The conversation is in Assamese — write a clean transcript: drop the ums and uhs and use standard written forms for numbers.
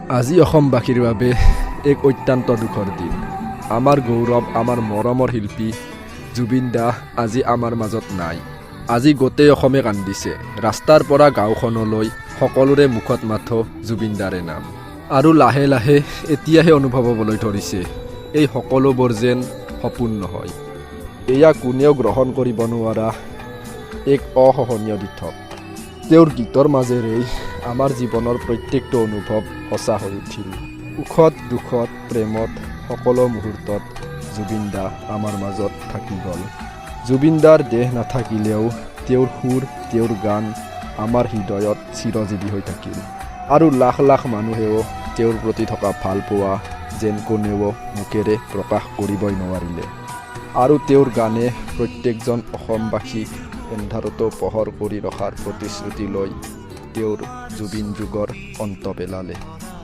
আজি অসমবাসীৰ বাবে এক অত্যন্ত দুখৰ দিন। আমাৰ গৌৰৱ, আমাৰ মৰমৰ শিল্পী জুবিন দা আজি আমাৰ মাজত নাই। আজি গোটেই অসমে কান্দিছে। ৰাস্তাৰ পৰা গাঁওখনলৈ সকলোৰে মুখত মাথো জুবিন দাৰে নাম। আৰু লাহে লাহে এতিয়াহে অনুভৱ হ'বলৈ ধৰিছে এই সকলোবোৰ যেন সপোন নহয়। এয়া কোনেও গ্ৰহণ কৰিব নোৱাৰা এক অসহনীয় দিঠক। তেওঁৰ গীতৰ মাজেৰেই আমাৰ জীৱনৰ প্ৰত্যেকটো অনুভৱ সঁচা হৈ উঠিল। সুখত দুখত প্ৰেমত সকলো মুহূৰ্তত জুবিন দা আমাৰ মাজত থাকি গ'ল। জুবিন দাৰ দেহ নাথাকিলেও তেওঁৰ সুৰ, তেওঁৰ গান আমাৰ হৃদয়ত চিৰজীৱী হৈ থাকিল। আৰু লাখ লাখ মানুহেও তেওঁৰ প্ৰতি থকা ভাল পোৱা যেন কোনেও মুখেৰে প্ৰকাশ কৰিবই নোৱাৰিলে। আৰু তেওঁৰ গানে প্ৰত্যেকজন অসমবাসীক এন্ধাৰতো পোহৰ কৰি ৰখাৰ প্ৰতিশ্ৰুতি লৈ তেওঁৰ জুবিন যুগৰ অন্ত পেলালে।